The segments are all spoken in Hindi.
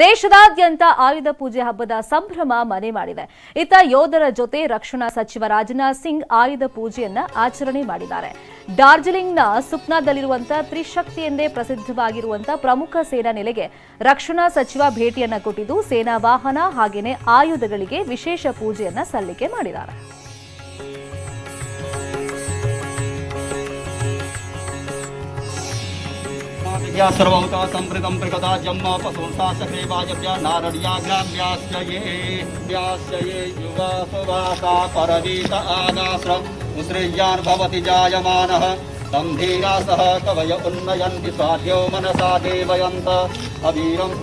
ದೇಶದಾದ್ಯಂತ ಆಯುಧ ಪೂಜೆ ಹಬ್ಬದ ಸಂಭ್ರಮ ಮನೆ ಮಾಡಿದೆ. ಇತ್ತ ಯೋಧರ ಜೊತೆ ರಕ್ಷಣಾ ಸಚಿವ ರಾಜನಾಥ್ ಸಿಂಗ್ ಆಯುಧ ಪೂಜೆಯನ್ನ ಆಚರಣೆ ಮಾಡಿದ್ದಾರೆ. ಡಾರ್ಜಿಲಿಂಗ್ನ ಸುಕ್ನಾದಲ್ಲಿರುವಂತಹ ತ್ರಿಶಕ್ತಿ ಎಂದೇ ಪ್ರಸಿದ್ಧವಾಗಿರುವಂತಹ ಪ್ರಮುಖ ಸೇನಾ ನೆಲೆಗೆ ರಕ್ಷಣಾ ಸಚಿವ ಭೇಟಿಯನ್ನ ಕೊಟ್ಟಿದ್ದು ಸೇನಾ ವಾಹನ ಹಾಗೇನೆ ಆಯುಧಗಳಿಗೆ ವಿಶೇಷ ಪೂಜೆಯನ್ನ ಸಲ್ಲಿಕೆ ಮಾಡಿದ್ದಾರೆ. सर्वहुता संप्रदम प्रकदा जम्मा पशुंसा सखे वाजव्या नारण्याग्राम्यास्य ये युवा सुवासा परवीत आनाश्रम उस्रियान् भवति जायमानः तं धीरा सह कवय उन्नयन्ति स्वाध्यो मनसा देवयन्त अवीरम्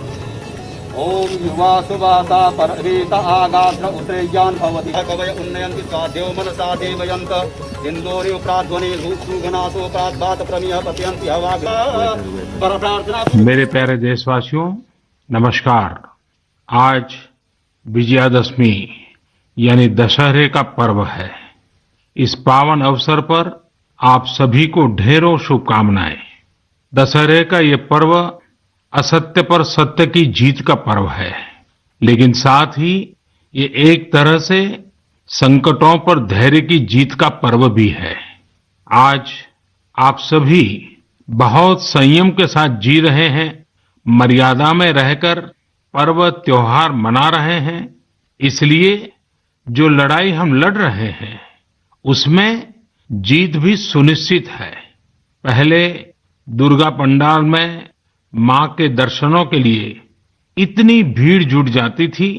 ओम युवा सुवासा परवीत आगात्र उस्रेयान् भवति कवय उन्नयन्ति स्वाध्यो मनसा देवयन्त इंदोरि प्राध्वनि सुगनासो प्राद्भात प्रमिह पत्यन्ति हवा पर प्रार्थना। मेरे प्यारे देशवासियों नमस्कार। आज विजयादशमी यानी दशहरे का पर्व है। इस पावन अवसर पर आप सभी को ढेरों शुभकामनाएं। दशहरे का ये पर्व असत्य पर सत्य की जीत का पर्व है, लेकिन साथ ही ये एक तरह से संकटों पर धैर्य की जीत का पर्व भी है। आज आप सभी बहुत संयम के साथ जी रहे हैं, मर्यादा में रहकर पर्व त्योहार मना रहे हैं। इसलिए जो लड़ाई हम लड़ रहे हैं उसमें जीत भी सुनिश्चित है। पहले दुर्गा पंडाल में मां के दर्शनों के लिए इतनी भीड़ जुट जाती थी,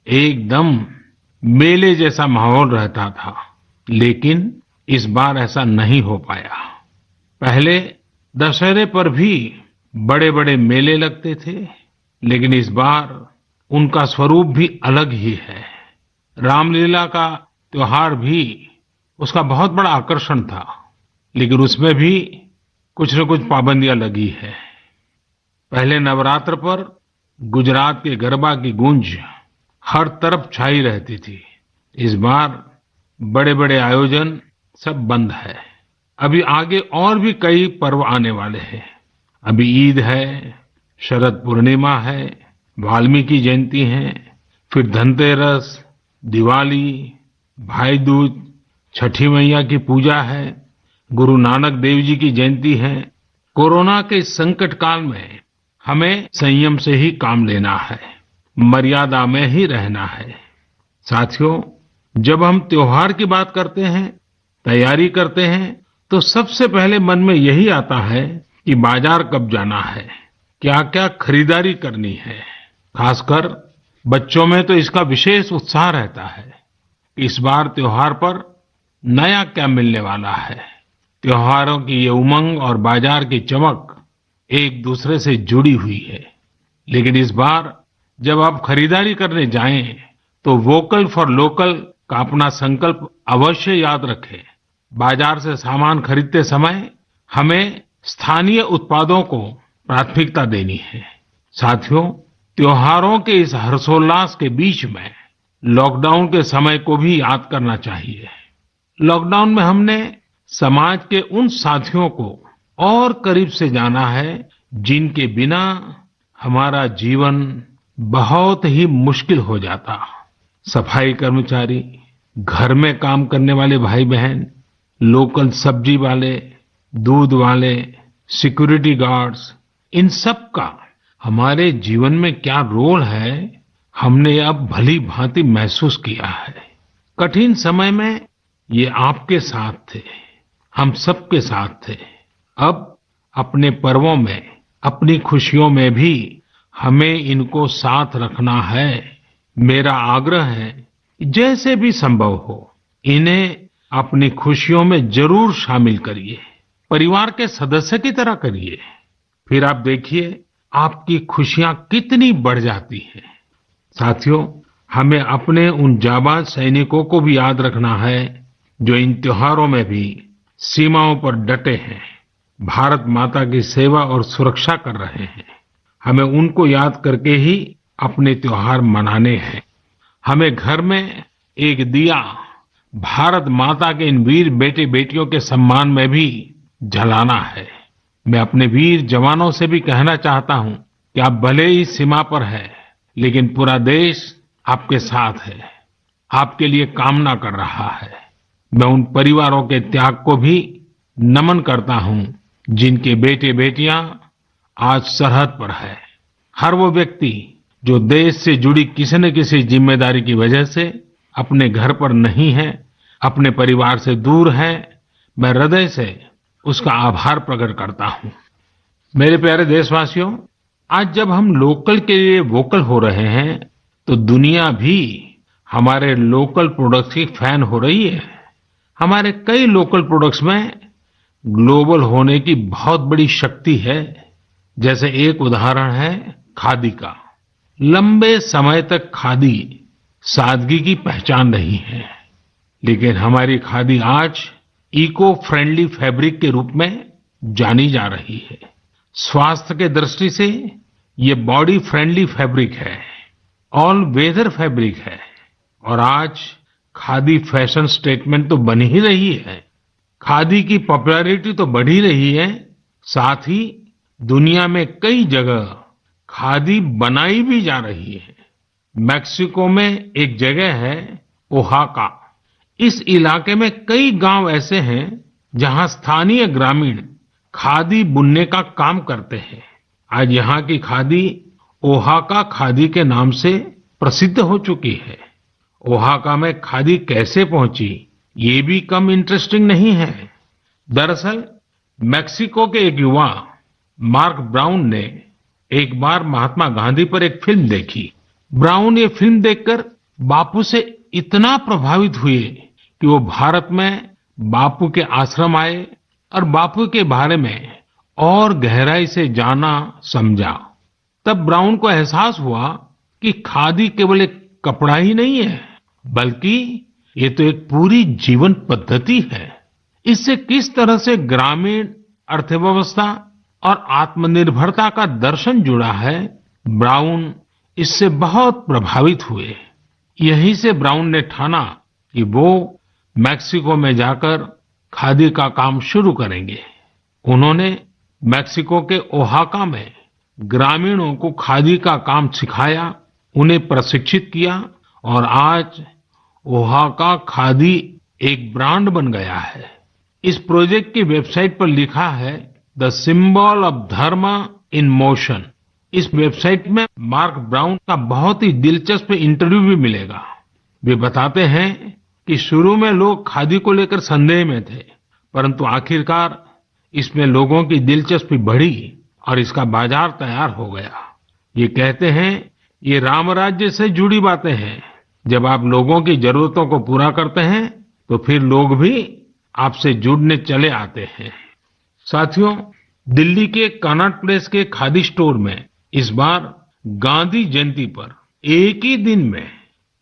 एकदम मेले जैसा माहौल रहता था, लेकिन इस बार ऐसा नहीं हो पाया। पहले दशहरे पर भी बड़े बड़े मेले लगते थे, लेकिन इस बार उनका स्वरूप भी अलग ही है। रामलीला का त्योहार भी उसका बहुत बड़ा आकर्षण था, लेकिन उसमें भी कुछ न कुछ पाबंदियां लगी है। पहले नवरात्र पर गुजरात के गरबा की गूंज हर तरफ छाई रहती थी। इस बार बड़े बड़े आयोजन सब बंद है। अभी आगे और भी कई पर्व आने वाले हैं। अभी ईद है, शरद पूर्णिमा है, वाल्मीकि जयंती है, फिर धनतेरस, दिवाली, भाई दूज, छठी मैया की पूजा है, गुरु नानक देव जी की जयंती है। कोरोना के संकट काल में हमें संयम से ही काम लेना है, मर्यादा में ही रहना है। साथियों, जब हम त्योहार की बात करते हैं, तैयारी करते हैं, तो सबसे पहले मन में यही आता है कि बाजार कब जाना है, क्या क्या खरीदारी करनी है। खासकर बच्चों में तो इसका विशेष उत्साह रहता है। इस बार त्योहार पर नया क्या मिलने वाला है। त्योहारों की ये उमंग और बाजार की चमक एक दूसरे से जुड़ी हुई है, लेकिन इस बार जब आप खरीदारी करने जाएं तो वोकल फॉर लोकल का अपना संकल्प अवश्य याद रखें। बाजार से सामान खरीदते समय हमें स्थानीय उत्पादों को प्राथमिकता देनी है। साथियों, त्योहारों के इस हर्षोल्लास के बीच में लॉकडाउन के समय को भी याद करना चाहिए। लॉकडाउन में हमने समाज के उन साथियों को और करीब से जाना है जिनके बिना हमारा जीवन बहुत ही मुश्किल हो जाता। सफाई कर्मचारी, घर में काम करने वाले भाई बहन, लोकल सब्जी वाले, दूध वाले, सिक्योरिटी गार्ड्स, इन सब का हमारे जीवन में क्या रोल है, हमने अब भली भांति महसूस किया है। कठिन समय में ये आपके साथ थे, हम सबके साथ थे। अब अपने पर्वों में, अपनी खुशियों में भी हमें इनको साथ रखना है। मेरा आग्रह है, जैसे भी संभव हो इन्हें अपनी खुशियों में जरूर शामिल करिए, परिवार के सदस्य की तरह करिए। फिर आप देखिए आपकी खुशियां कितनी बढ़ जाती हैं। साथियों, हमें अपने उन जाबाज सैनिकों को भी याद रखना है जो इन त्योहारों में भी सीमाओं पर डटे हैं, भारत माता की सेवा और सुरक्षा कर रहे हैं। हमें उनको याद करके ही अपने त्योहार मनाने हैं। हमें घर में एक दिया भारत माता के इन वीर बेटे बेटियों के सम्मान में भी जलाना है। मैं अपने वीर जवानों से भी कहना चाहता हूं कि आप भले ही सीमा पर हैं, लेकिन पूरा देश आपके साथ है, आपके लिए कामना कर रहा है। मैं उन परिवारों के त्याग को भी नमन करता हूं, जिनके बेटे बेटियां आज सरहद पर है। हर वो व्यक्ति जो देश से जुड़ी किसी न किसी जिम्मेदारी की वजह से अपने घर पर नहीं है, अपने परिवार से दूर है, मैं हृदय से उसका आभार प्रकट करता हूं। मेरे प्यारे देशवासियों, आज जब हम लोकल के लिए वोकल हो रहे हैं, तो दुनिया भी हमारे लोकल प्रोडक्ट्स की फैन हो रही है। हमारे कई लोकल प्रोडक्ट्स में ग्लोबल होने की बहुत बड़ी शक्ति है। जैसे एक उदाहरण है खादी का। लंबे समय तक खादी सादगी की पहचान रही है, लेकिन हमारी खादी आज इको फ्रेंडली फैब्रिक के रूप में जानी जा रही है। स्वास्थ्य के दृष्टि से ये बॉडी फ्रेंडली फैब्रिक है, ऑल वेदर फैब्रिक है, और आज खादी फैशन स्टेटमेंट तो बन ही रही है। खादी की पॉपुलैरिटी तो बढ़ ही रही है, साथ ही दुनिया में कई जगह खादी बनाई भी जा रही है। मैक्सिको में एक जगह है ओहाका। इस इलाके में कई गांव ऐसे हैं जहां स्थानीय ग्रामीण खादी बुनने का काम करते हैं। आज यहाँ की खादी ओहाका खादी के नाम से प्रसिद्ध हो चुकी है। ओहाका में खादी कैसे पहुंची, ये भी कम इंटरेस्टिंग नहीं है। दरअसल मैक्सिको के एक युवा मार्क ब्राउन ने एक बार महात्मा गांधी पर एक फिल्म देखी। ब्राउन ये फिल्म देखकर बापू से इतना प्रभावित हुए कि वो भारत में बापू के आश्रम आए और बापू के बारे में और गहराई से जाना समझा। तब ब्राउन को एहसास हुआ कि खादी केवल एक कपड़ा ही नहीं है, बल्कि ये तो एक पूरी जीवन पद्धति है। इससे किस तरह से ग्रामीण अर्थव्यवस्था और आत्मनिर्भरता का दर्शन जुड़ा है, ब्राउन इससे बहुत प्रभावित हुए। यहीं से ब्राउन ने ठाना कि वो मैक्सिको में जाकर खादी का काम शुरू करेंगे। उन्होंने मैक्सिको के ओहाका में ग्रामीणों को खादी का काम सिखाया, उन्हें प्रशिक्षित किया, और आज ओहाका खादी एक ब्रांड बन गया है। इस प्रोजेक्ट की वेबसाइट पर लिखा है द सिंबल ऑफ धर्म इन मोशन। इस वेबसाइट में मार्क ब्राउन का बहुत ही दिलचस्प इंटरव्यू भी मिलेगा। वे बताते हैं कि शुरू में लोग खादी को लेकर संदेह में थे, परंतु आखिरकार इसमें लोगों की दिलचस्पी बढ़ी और इसका बाजार तैयार हो गया। ये कहते हैं ये राम राज्य से जुड़ी बातें हैं। जब आप लोगों की जरूरतों को पूरा करते हैं तो फिर लोग भी आपसे जुड़ने चले आते हैं। साथियों, दिल्ली के कनॉट प्लेस के खादी स्टोर में इस बार गांधी जयंती पर एक ही दिन में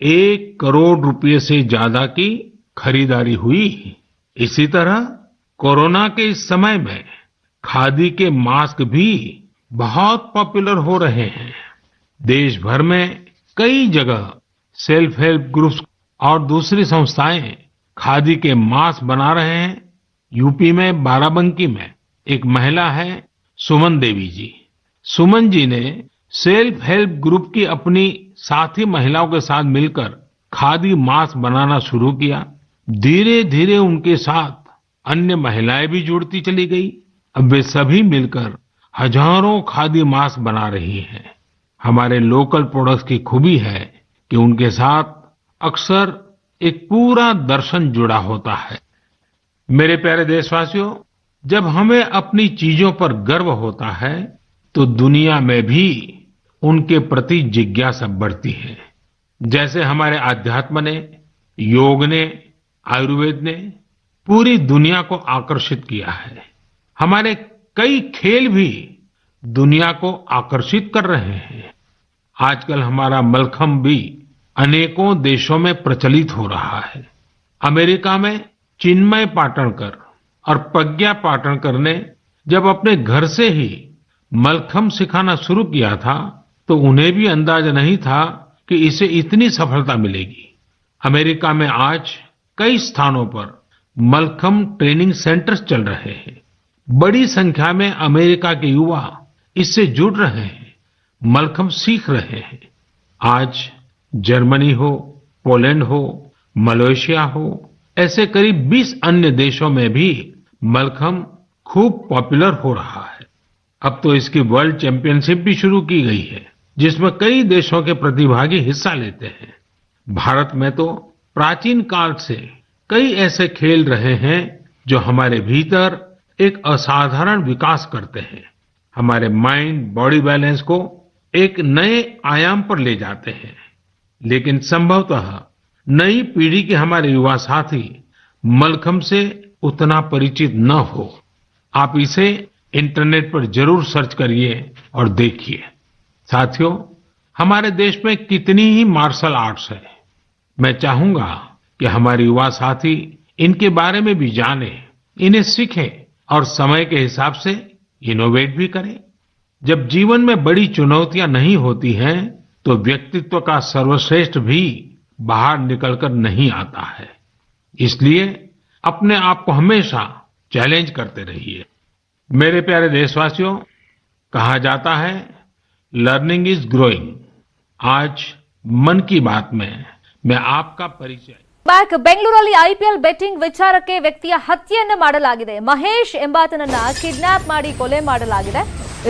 1 करोड़ रुपए से ज्यादा की खरीदारी हुई। इसी तरह कोरोना के इस समय में खादी के मास्क भी बहुत पॉपुलर हो रहे हैं। देश भर में कई जगह सेल्फ हेल्प ग्रुप्स और दूसरी संस्थाएं खादी के मास्क बना रहे हैं। यूपी में बाराबंकी में एक महिला है सुमन देवी जी। सुमन जी ने सेल्फ हेल्प ग्रुप की अपनी साथी महिलाओं के साथ मिलकर खादी मास्क बनाना शुरू किया। धीरे धीरे उनके साथ अन्य महिलाएं भी जुड़ती चली गई। अब वे सभी मिलकर हजारों खादी मास्क बना रही हैं। हमारे लोकल प्रोडक्ट्स की खूबी है कि उनके साथ अक्सर एक पूरा दर्शन जुड़ा होता है। मेरे प्यारे देशवासियों, जब हमें अपनी चीजों पर गर्व होता है तो दुनिया में भी उनके प्रति जिज्ञासा बढ़ती है। जैसे हमारे आध्यात्म ने, योग ने, आयुर्वेद ने पूरी दुनिया को आकर्षित किया है। हमारे कई खेल भी दुनिया को आकर्षित कर रहे हैं। आजकल हमारा मलखम्ब भी अनेकों देशों में प्रचलित हो रहा है। अमेरिका में चिन्मय पाटणकर और प्रज्ञा पाटणकर ने जब अपने घर से ही मलखम्ब सिखाना शुरू किया था तो उन्हें भी अंदाजा नहीं था कि इसे इतनी सफलता मिलेगी। अमेरिका में आज कई स्थानों पर मलखम्ब ट्रेनिंग सेंटर्स चल रहे हैं। बड़ी संख्या में अमेरिका के युवा इससे जुड़ रहे हैं। मलखम सीख रहे हैं। आज जर्मनी हो, पोलैंड हो, मलेशिया हो, ऐसे करीब 20 अन्य देशों में भी मलखम खूब पॉपुलर हो रहा है। अब तो इसकी वर्ल्ड चैंपियनशिप भी शुरू की गई है, जिसमें कई देशों के प्रतिभागी हिस्सा लेते हैं। भारत में तो प्राचीन काल से कई ऐसे खेल रहे हैं जो हमारे भीतर एक असाधारण विकास करते हैं, हमारे माइंड बॉडी बैलेंस को एक नए आयाम पर ले जाते हैं। लेकिन संभवतः नई पीढ़ी के हमारे युवा साथी मलखम से उतना परिचित न हो। आप इसे इंटरनेट पर जरूर सर्च करिए और देखिए। साथियों, हमारे देश में कितनी ही मार्शल आर्ट्स है। मैं चाहूंगा कि हमारे युवा साथी इनके बारे में भी जाने, इन्हें सीखें और समय के हिसाब से इनोवेट भी करें। जब जीवन में बड़ी चुनौतियां नहीं होती हैं, तो व्यक्तित्व का सर्वश्रेष्ठ भी बाहर निकलकर नहीं आता है। इसलिए अपने आप को हमेशा चैलेंज करते रहिए। मेरे प्यारे देशवासियों, कहा जाता है लर्निंग इज ग्रोइंग। आज मन की बात में मैं आपका परिचय ಬ್ಯಾಕ್ ಬೆಂಗಳೂರಲ್ಲಿ ಐಪಿಎಲ್ ಬೆಟ್ಟಿಂಗ್ ವಿಚಾರಕ್ಕೆ ವ್ಯಕ್ತಿಯ ಹತ್ಯೆಯನ್ನ ಮಾಡಲಾಗಿದೆ. ಮಹೇಶ್ ಎಂಬಾತನನ್ನ ಕಿಡ್ನಾಪ್ ಮಾಡಿ ಕೊಲೆ ಮಾಡಲಾಗಿದೆ.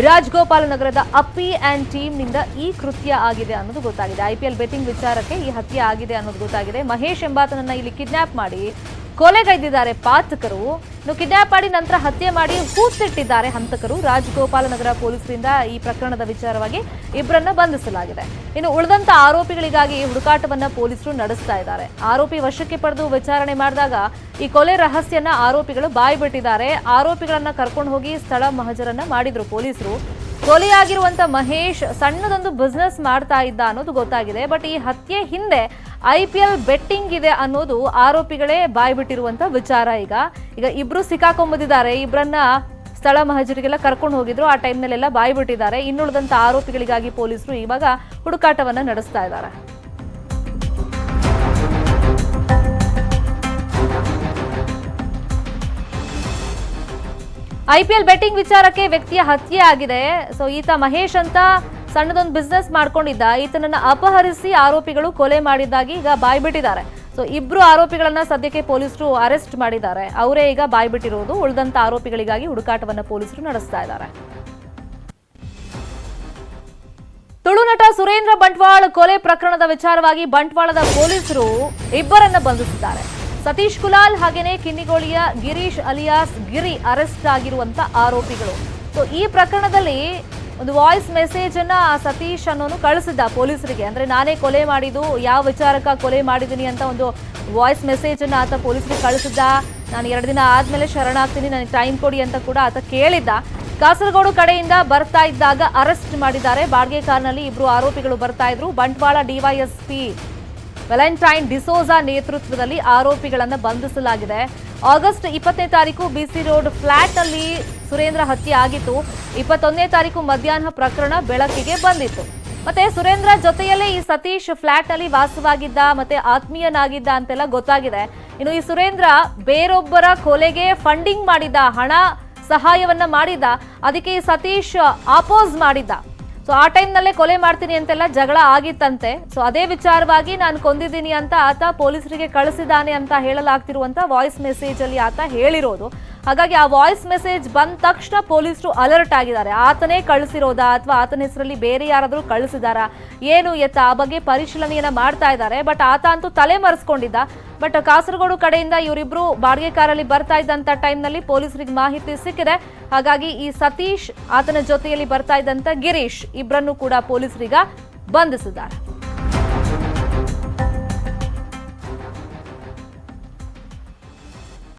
ರಾಜಗೋಪಾಲ ನಗರದ ಅಪ್ಪಿ ಅಂಡ್ ಟೀಮ್ ನಿಂದ ಈ ಕೃತ್ಯ ಆಗಿದೆ ಅನ್ನೋದು ಗೊತ್ತಾಗಿದೆ. ಐಪಿಎಲ್ ಬೆಟ್ಟಿಂಗ್ ವಿಚಾರಕ್ಕೆ ಈ ಹತ್ಯೆ ಆಗಿದೆ ಅನ್ನೋದು ಗೊತ್ತಾಗಿದೆ. ಮಹೇಶ್ ಎಂಬಾತನನ್ನ ಇಲ್ಲಿ ಕಿಡ್ನಾಪ್ ಮಾಡಿ ಕೊಲೆಗೈದಿದ್ದಾರೆ ಪಾತಕರು. ಕಿಡ್ನಾಪ್ ಮಾಡಿ ನಂತರ ಹತ್ಯೆ ಮಾಡಿ ಹೂಸಿಟ್ಟಿದ್ದಾರೆ ಹಂತಕರು. ರಾಜಗೋಪಾಲ ನಗರ ಪೊಲೀಸರಿಂದ ಈ ಪ್ರಕರಣದ ವಿಚಾರವಾಗಿ ಇಬ್ಬರನ್ನ ಬಂಧಿಸಲಾಗಿದೆ. ಇನ್ನು ಉಳಿದಂತ ಆರೋಪಿಗಳಿಗಾಗಿ ಹುಡುಕಾಟವನ್ನ ಪೊಲೀಸರು ನಡೆಸ್ತಾ ಇದ್ದಾರೆ. ಆರೋಪಿ ವಶಕ್ಕೆ ಪಡೆದು ವಿಚಾರಣೆ ಮಾಡಿದಾಗ ಈ ಕೊಲೆ ರಹಸ್ಯನ ಆರೋಪಿಗಳು ಬಾಯ್ಬಿಟ್ಟಿದ್ದಾರೆ. ಆರೋಪಿಗಳನ್ನ ಕರ್ಕೊಂಡು ಹೋಗಿ ಸ್ಥಳ ಮಹಜರನ್ನ ಮಾಡಿದ್ರು ಪೊಲೀಸರು. ಕೊಲೆಯಾಗಿರುವಂತ ಮಹೇಶ್ ಸಣ್ಣದೊಂದು ಬಿಸ್ನೆಸ್ ಮಾಡ್ತಾ ಇದ್ದ ಅನ್ನೋದು ಗೊತ್ತಾಗಿದೆ. ಬಟ್ ಈ ಹತ್ಯೆ ಹಿಂದೆ ಐಪಿಎಲ್ ಬೆಟ್ಟಿಂಗ್ ಇದೆ ಅನ್ನೋದು ಆರೋಪಿಗಳೇ ಬಾಯ್ಬಿಟ್ಟಿರುವಂತ ವಿಚಾರ. ಈಗ ಇಬ್ರು ಸಿಕ್ಕಾಕೊಂಡ್ಬಿದ್ದಾರೆ. ಇಬ್ಬರನ್ನ ಸ್ಥಳ ಮಹಜರಿಗೆಲ್ಲ ಕರ್ಕೊಂಡು ಹೋಗಿದ್ರು. ಆ ಟೈಮ್ನಲ್ಲೆಲ್ಲ ಬಾಯ್ಬಿಟ್ಟಿದ್ದಾರೆ. ಇನ್ನುಳಿದಂತ ಆರೋಪಿಗಳಿಗಾಗಿ ಪೊಲೀಸರು ಇವಾಗ ಹುಡುಕಾಟವನ್ನ ನಡೆಸ್ತಾ ಇದ್ದಾರೆ. ಐಪಿಎಲ್ ಬೆಟ್ಟಿಂಗ್ ವಿಚಾರಕ್ಕೆ ವ್ಯಕ್ತಿಯ ಹತ್ಯೆ ಆಗಿದೆ. ಸೊ ಈತ ಮಹೇಶ್ ಅಂತ ಸಣ್ಣದೊಂದು ಬಿಸ್ನೆಸ್ ಮಾಡ್ಕೊಂಡಿದ್ದ. ಈತನನ್ನ ಅಪಹರಿಸಿ ಆರೋಪಿಗಳು ಕೊಲೆ ಮಾಡಿದ್ದಾಗಿ ಈಗ ಬಾಯ್ಬಿಟ್ಟಿದ್ದಾರೆ. ಸೊ ಇಬ್ರು ಆರೋಪಿಗಳನ್ನ ಸದ್ಯಕ್ಕೆ ಪೊಲೀಸರು ಅರೆಸ್ಟ್ ಮಾಡಿದ್ದಾರೆ. ಅವರೇ ಈಗ ಬಾಯ್ಬಿಟ್ಟಿರೋದು. ಉಳಿದಂತ ಆರೋಪಿಗಳಿಗಾಗಿ ಹುಡುಕಾಟವನ್ನ ಪೊಲೀಸರು ನಡೆಸ್ತಾ ಇದ್ದಾರೆ. ತುಳುನಟ ಸುರೇಂದ್ರ ಬಂಟ್ವಾಳ್ ಕೊಲೆ ಪ್ರಕರಣದ ವಿಚಾರವಾಗಿ ಬಂಟ್ವಾಳದ ಪೊಲೀಸರು ಇಬ್ಬರನ್ನ ಬಂಧಿಸಿದ್ದಾರೆ. ಸತೀಶ್ ಕುಲಾಲ್ ಹಾಗೇನೆ ಕಿನ್ನಿಗೋಳಿಯ ಗಿರೀಶ್ ಅಲಿಯಾಸ್ ಗಿರಿ ಅರೆಸ್ಟ್ ಆಗಿರುವಂತ ಆರೋಪಿಗಳು. ಸೊ ಈ ಪ್ರಕರಣದಲ್ಲಿ ಒಂದು ವಾಯ್ಸ್ ಮೆಸೇಜ್ ಅನ್ನ ಸತೀಶ್ ಅನ್ನೋನು ಕಳಿಸಿದ್ದ ಪೊಲೀಸರಿಗೆ. ಅಂದ್ರೆ ನಾನೇ ಕೊಲೆ ಮಾಡಿದ್ದು, ಯಾವ ವಿಚಾರಕ್ಕ ಕೊಲೆ ಮಾಡಿದ್ದೀನಿ ಅಂತ ಒಂದು ವಾಯ್ಸ್ ಮೆಸೇಜ್ ಅನ್ನ ಆತ ಪೊಲೀಸರಿಗೆ ಕಳಿಸಿದ್ದ. ನಾನು 2 ದಿನ ಆದ್ಮೇಲೆ ಶರಣಾಗ್ತೀನಿ, ನನಗೆ ಟೈಮ್ ಕೊಡಿ ಅಂತ ಕೂಡ ಆತ ಕೇಳಿದ್ದ. ಕಾಸರಗೋಡು ಕಡೆಯಿಂದ ಬರ್ತಾ ಇದ್ದಾಗ ಅರೆಸ್ಟ್ ಮಾಡಿದ್ದಾರೆ. ಬಾಡಿಗೆ ಕಾರ್ನಲ್ಲಿ ಇಬ್ರು ಆರೋಪಿಗಳು ಬರ್ತಾ ಇದ್ರು. ಬಂಟ್ವಾಳ ಡಿವೈಎಸ್ಪಿ ವ್ಯಾಲೆಂಟೈನ್ ಡಿಸೋಜಾ ನೇತೃತ್ವದಲ್ಲಿ ಆರೋಪಿಗಳನ್ನ ಬಂಧಿಸಲಾಗಿದೆ. ಆಗಸ್ಟ್ 20ನೇ ತಾರೀಕು ಬಿಸಿ ರೋಡ್ ಫ್ಲಾಟ್ ನಲ್ಲಿ ಸುರೇಂದ್ರ ಹತ್ಯೆ ಆಗಿತ್ತು. 21ನೇ ತಾರೀಕು ಮಧ್ಯಾಹ್ನ ಪ್ರಕರಣ ಬೆಳಕಿಗೆ ಬಂದಿತ್ತು. ಮತ್ತೆ ಸುರೇಂದ್ರ ಜೊತೆಯಲ್ಲೇ ಈ ಸತೀಶ್ ಫ್ಲಾಟ್ ನಲ್ಲಿ ವಾಸವಾಗಿದ್ದ, ಮತ್ತೆ ಆತ್ಮೀಯನಾಗಿದ್ದ ಅಂತೆಲ್ಲ ಗೊತ್ತಾಗಿದೆ. ಇನ್ನು ಈ ಸುರೇಂದ್ರ ಬೇರೊಬ್ಬರ ಕೊಲೆಗೆ ಫಂಡಿಂಗ್ ಮಾಡಿದ್ದ, ಹಣ ಸಹಾಯವನ್ನ ಮಾಡಿದ್ದ. ಅದಕ್ಕೆ ಈ ಸತೀಶ್ ಆಪೋಸ್ ಮಾಡಿದ್ದ. ಸೊ ಆ ಟೈಮ್ನಲ್ಲೇ ಕೊಲೆ ಮಾಡ್ತೀನಿ ಅಂತೆಲ್ಲ ಜಗಳ ಆಗಿತ್ತಂತೆ. ಸೊ ಅದೇ ವಿಚಾರವಾಗಿ ನಾನು ಕೊಂದಿದ್ದೀನಿ ಅಂತ ಆತ ಪೊಲೀಸರಿಗೆ ಕಳಿಸಿದ್ದಾನೆ ಅಂತ ಹೇಳಲಾಗ್ತಿರುವಂತ ವಾಯ್ಸ್ ಮೆಸೇಜ್ ಅಲ್ಲಿ ಆತ ಹೇಳಿರೋದು. ಹಾಗಾಗಿ ಆ ವಾಯ್ಸ್ ಮೆಸೇಜ್ ಬಂದ ತಕ್ಷಣ ಪೊಲೀಸರು ಅಲರ್ಟ್ ಆಗಿದ್ದಾರೆ. ಆತನೇ ಕಳಿಸಿರೋದಾ ಅಥವಾ ಆತನ ಹೆಸರಲ್ಲಿ ಬೇರೆ ಯಾರಾದರೂ ಕಳಿಸಿದಾರಾ, ಏನು ಎತ್ತ ಆ ಬಗ್ಗೆ ಪರಿಶೀಲನೆಯನ್ನ ಮಾಡ್ತಾ ಇದ್ದಾರೆ. ಬಟ್ ಆತ ಅಂತೂ ತಲೆ ಮರೆಸ್ಕೊಂಡಿದ್ದ. ಬಟ್ ಕಾಸರಗೋಡು ಕಡೆಯಿಂದ ಇವರಿಬ್ರು ಬಾಡಿಗೆ ಕಾರಲ್ಲಿ ಬರ್ತಾ ಇದ್ದಂತ ಟೈಮ್ನಲ್ಲಿ ಪೊಲೀಸರಿಗೆ ಮಾಹಿತಿ ಸಿಕ್ಕಿದೆ. ಹಾಗಾಗಿ ಈ ಸತೀಶ್, ಆತನ ಜೊತೆಯಲ್ಲಿ ಬರ್ತಾ ಇದ್ದಂತ ಗಿರೀಶ್ ಇಬ್ಬರನ್ನು ಕೂಡ ಪೊಲೀಸರೀಗ ಬಂಧಿಸಿದ್ದಾರೆ.